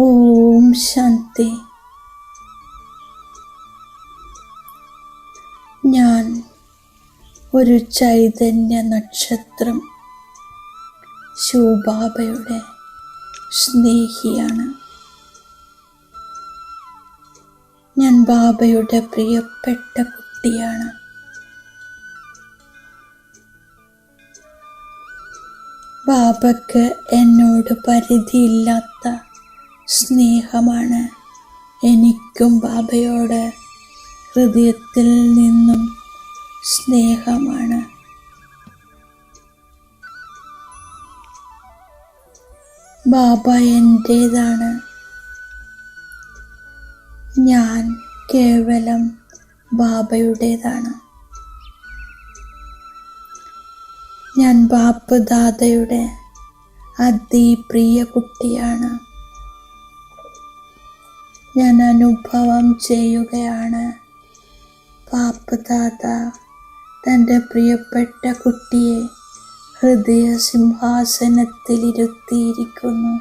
ഓം ശാന്തി. ഞാൻ ഒരു ചൈതന്യ നക്ഷത്രം, ശിവബാബയുടെ സ്നേഹിയാണ്. ഞാൻ ബാബയുടെ പ്രിയപ്പെട്ട കുട്ടിയാണ്. ബാബയ്ക്ക് എന്നോട് പരിധിയില്ലാത്ത സ്നേഹമാണ്. എനിക്കും ബാബയോട് ഹൃദയത്തിൽ നിന്നും സ്നേഹമാണ്. ബാബ എൻ്റേതാണ്. ഞാൻ കേവലം ബാബയുടേതാണ്. ഞാൻ ബാപ്പ് ദാദയുടെ അതിപ്രിയ കുട്ടിയാണ്. ഞാൻ അനുഭവം ചെയ്യുകയാണ്. ബാപ്പ് ദാദ തൻ്റെ പ്രിയപ്പെട്ട കുട്ടിയെ ഹൃദയ സിംഹാസനത്തിലിരുത്തിയിരിക്കുന്നു.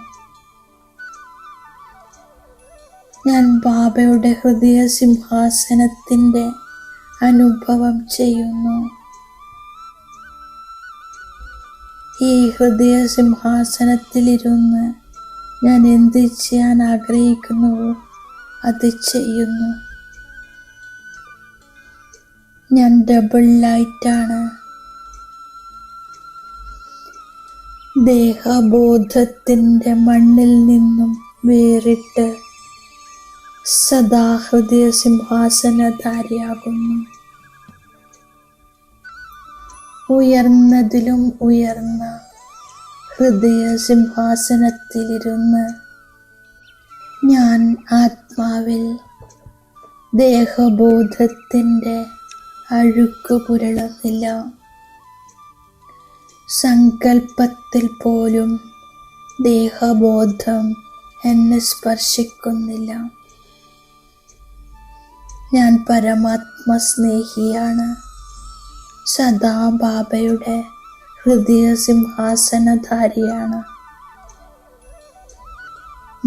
ഞാൻ ബാബയുടെ ഹൃദയ സിംഹാസനത്തിൻ്റെ അനുഭവം ചെയ്യുന്നു. ഈ ഹൃദയ സിംഹാസനത്തിലിരുന്ന് ഞാൻ എന്ത് ചെയ്യാൻ ആഗ്രഹിക്കുന്നുവോ അത് ചെയ്യുന്നു. ഞാൻ ഡബിൾ ലൈറ്റാണ്. ദേഹബോധത്തിൻ്റെ മണ്ണിൽ നിന്നും വേറിട്ട് സദാ ഹൃദയ സിംഹാസനധാരിയാകുന്നു. ഉയർന്നതിലും ഉയർന്ന ഹൃദയ സിംഹാസനത്തിലിരുന്ന് ഞാൻ ആത്മാവിൽ ദേഹബോധത്തിൻ്റെ അഴുക്ക് പുരളുന്നില്ല. സങ്കൽപ്പത്തിൽ പോലും ദേഹബോധം എന്നെ സ്പർശിക്കുന്നില്ല. ഞാൻ പരമാത്മ സ്നേഹിയാണ്. സദാ ബാബയുടെ ഹൃദയ സിംഹാസനധാരിയാണ്.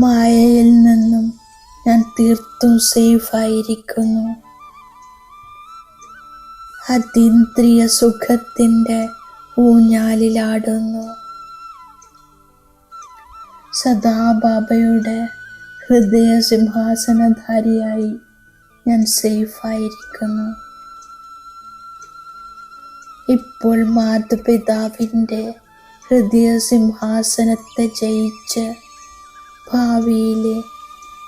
മായയിൽ നിന്നും ഞാൻ തീർത്തും സേഫായിരിക്കുന്നു. അതീന്ദ്രിയ സുഖത്തിൻ്റെ ഊഞ്ഞാലിലാടുന്നു. സദാ ബാബയുടെ ഹൃദയ സിംഹാസനധാരിയായി ഞാൻ സേഫായിരിക്കുന്നു. ഇപ്പോൾ മാതാപിതാവിൻ്റെ ഹൃദയ സിംഹാസനത്തെ ജയിച്ച് ഭാവിയിലെ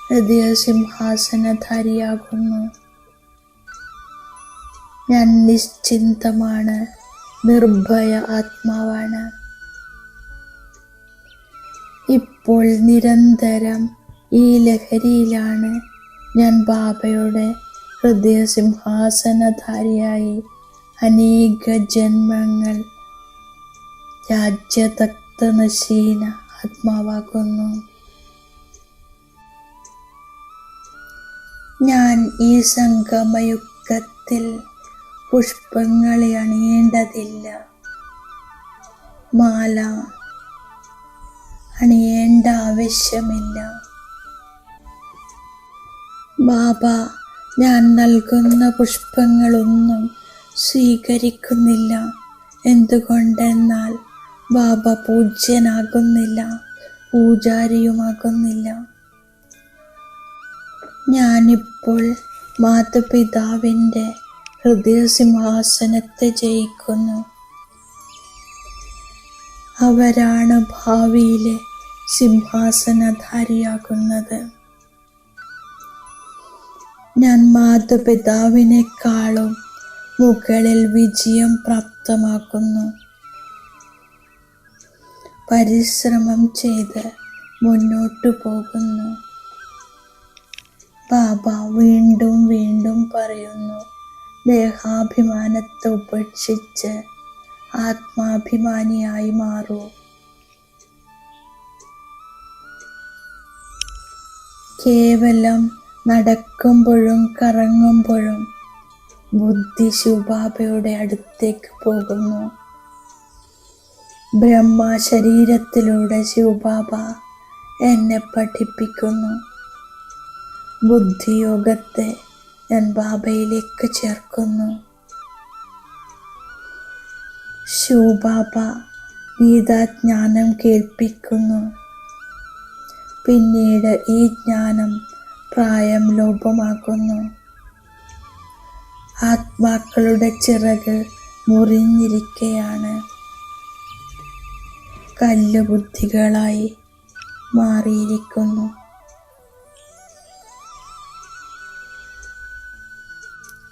ഹൃദയ സിംഹാസനധാരിയാകുന്നു. ഞാൻ നിശ്ചിന്തമാണ്, നിർഭയ ആത്മാവാണ്. ഇപ്പോൾ നിരന്തരം ഈ ലഹരിയിലാണ് ഞാൻ ബാബയുടെ ഹൃദയ സിംഹാസനധാരിയായി അനേക ജന്മങ്ങൾ രാജ്യതക്തനശീന ആത്മാവാകുന്നു. ഞാൻ ഈ സംഗമയുഗത്തിൽ പുഷ്പങ്ങളെ അണിയേണ്ടതില്ല, മാല അണിയേണ്ട ആവശ്യമില്ല. ബാബ ഞാൻ നൽകുന്ന പുഷ്പങ്ങളൊന്നും സ്വീകരിക്കുന്നില്ല. എന്തുകൊണ്ടെന്നാൽ ബാബ പൂജ്യനാകുന്നില്ല, പൂജാരിയുമാകുന്നില്ല. ഞാനിപ്പോൾ മാതാപിതാവിൻ്റെ ഹൃദയ സിംഹാസനത്തെ ജയിക്കുന്നു. അവരാണ് ഭാവിയിലെ സിംഹാസനധാരിയാകുന്നത്. ഞാൻ മാതാപിതാവിനേക്കാളും മുകളിൽ വിജയം പ്രാപ്തമാക്കുന്നു. പരിശ്രമം ചെയ്ത് മുന്നോട്ടു പോകുന്നു. ബാബ വീണ്ടും വീണ്ടും പറയുന്നു, ദേഹാഭിമാനത്തെ ഉപേക്ഷിച്ച് ആത്മാഭിമാനിയായി മാറൂ. കേവലം നടക്കുമ്പോഴും കറങ്ങുമ്പോഴും ബുദ്ധി ശിവബാബയുടെ അടുത്തേക്ക് പോകുന്നു. ബ്രഹ്മ ശരീരത്തിലൂടെ ശിവബാബ എന്നെ പഠിപ്പിക്കുന്നു. ബുദ്ധിയോഗത്തെ ഞാൻ ബാബയിലേക്ക് ചേർക്കുന്നു. ശിവബാബ ഗീതാജ്ഞാനം കേൾപ്പിക്കുന്നു. പിന്നീട് ഈ ജ്ഞാനം പ്രായം ലോപമാക്കുന്നു. ആത്മാക്കളുടെ ചിറക് മുറിഞ്ഞിരിക്കുകയാണ്. കല്ലുബുദ്ധികളായി മാറിയിരിക്കുന്നു.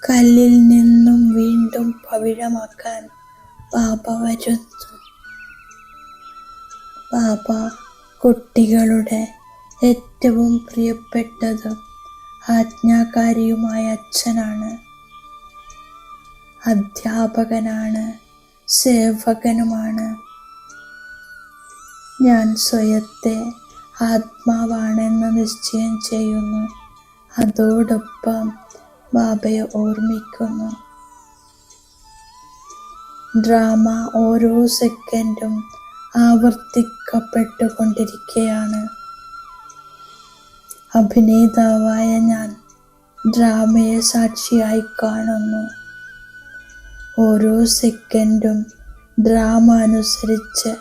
കല്ലിൽ നിന്നും വീണ്ടും പവിഴമാക്കാൻ ബാബ വരുന്നു. ബാബ കുട്ടികളുടെ ഏറ്റവും പ്രിയപ്പെട്ടതും ആജ്ഞാകാരിയുമായ അച്ഛനാണ്. അധ്യാപകനാണ്, സേവകനുമാണ്. ഞാൻ സ്വയത്തെ ആത്മാവാണെന്ന് നിശ്ചയം ചെയ്യുന്നു. അതോടൊപ്പം ബാബയെ ഓർമ്മിക്കുന്നു. ഡ്രാമ ഓരോ സെക്കൻഡും ആവർത്തിക്കപ്പെട്ടുകൊണ്ടിരിക്കുകയാണ്. അഭിനേതാവായ ഞാൻ ഡ്രാമയെ സാക്ഷിയായി കാണുന്നു. ഓരോ സെക്കൻഡും ഡ്രാമ അനുസരിച്ച്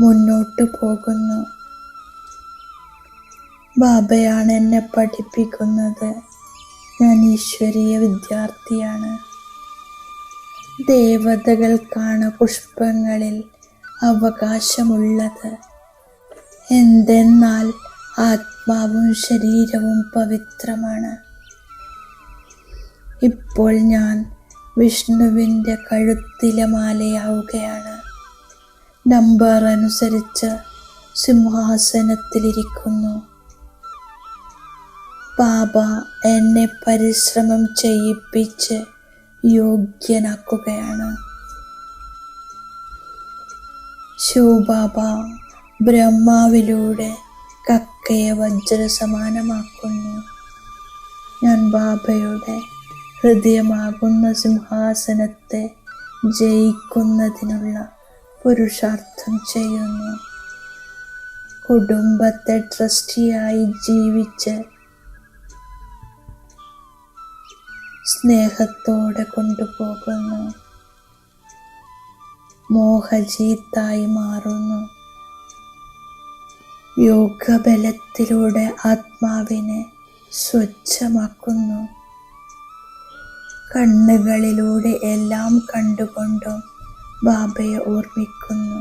മുന്നോട്ട് പോകുന്നു. ബാബയാണ് എന്നെ പഠിപ്പിക്കുന്നത്. ഞാൻ ഈശ്വരീയ വിദ്യാർത്ഥിയാണ്. ദേവതകൾക്കാണ് പുഷ്പങ്ങളിൽ അവകാശമുള്ളത്. എന്തെന്നാൽ ആത്മാവും ശരീരവും പവിത്രമാണ്. ഇപ്പോൾ ഞാൻ വിഷ്ണുവിൻ്റെ കഴുത്തിലെ മാലയാവുകയാണ്. നമ്പർ അനുസരിച്ച് സിംഹാസനത്തിലിരിക്കുന്നു. ബാബ എന്നെ പരിശ്രമം ചെയ്യിപ്പിച്ച് യോഗ്യനാക്കുകയാണ്. ശിവബാബ ബ്രഹ്മാവിലൂടെ കക്കയെ വജ്രസമാനമാക്കുന്നു. ഞാൻ ബാബയുടെ ഹൃദയമാകുന്ന സിംഹാസനത്തെ ജയിക്കുന്നതിനുള്ള പുരുഷാർത്ഥം ചെയ്യുന്നു. കുടുംബത്തെ ട്രസ്റ്റിയായി ജീവിച്ച് സ്നേഹത്തോടെ കൊണ്ടുപോകുന്നു. മോഹജീത്തായി മാറുന്നു. യോഗബലത്തിലൂടെ ആത്മാവിനെ സ്വച്ഛമാക്കുന്നു. കണ്ണുകളിലൂടെ എല്ലാം കണ്ടുകൊണ്ടും ബാബയെ ഓർമ്മിക്കുന്നു.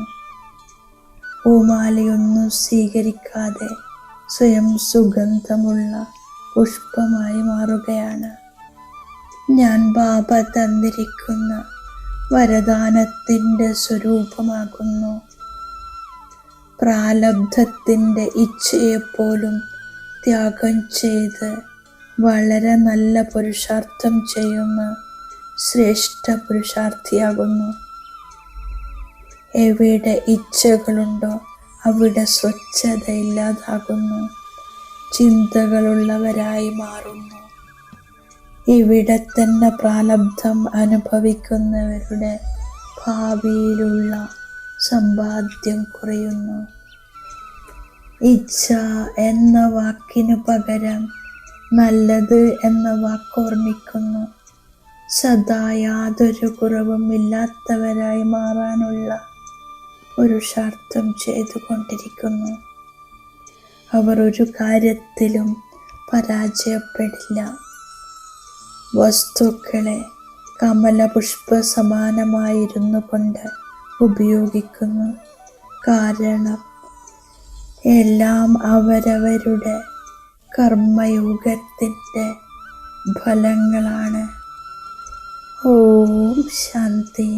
പൂമാലയൊന്നും സ്വീകരിക്കാതെ സ്വയം സുഗന്ധമുള്ള പുഷ്പമായി മാറുകയാണ്. ഞാൻ ബാബ തന്നിരിക്കുന്ന വരദാനത്തിൻ്റെ സ്വരൂപമാകുന്നു. പ്രാലബ്ധത്തിൻ്റെ ഇച്ഛയെപ്പോലും ത്യാഗം ചെയ്ത് വളരെ നല്ല പുരുഷാർത്ഥം ചെയ്യുന്ന ശ്രേഷ്ഠ പുരുഷാർത്ഥിയാകുന്നു. എവിടെ ഇച്ഛകളുണ്ടോ അവിടെ സ്വച്ഛത ഇല്ലാതാകുന്നു. ചിന്തകളുള്ളവരായി മാറുന്നു. ഇവിടെ തന്നെ പ്രാലബ്ധം അനുഭവിക്കുന്നവരുടെ ഭാവിയിലുള്ള സമ്പാദ്യം കുറയുന്നു. ഇച്ഛ എന്ന വാക്കിനു പകരം നല്ലത് എന്ന വാക്കോർമ്മിക്കുന്നു. സദാ യാതൊരു കുറവും ഇല്ലാത്തവരായി മാറാനുള്ള പുരുഷാർത്ഥം ചെയ്തുകൊണ്ടിരിക്കുന്നു. അവർ ഒരു കാര്യത്തിലും പരാജയപ്പെടില്ല. വസ്തുക്കളെ കമലപുഷ്പ സമാനമായിരുന്നു കൊണ്ട് ഉപയോഗിക്കുന്നു. കാരണം എല്ലാം അവരവരുടെ കർമ്മയോഗത്തിൻ്റെ ഫലങ്ങളാണ്. ഓം ശാന്തി.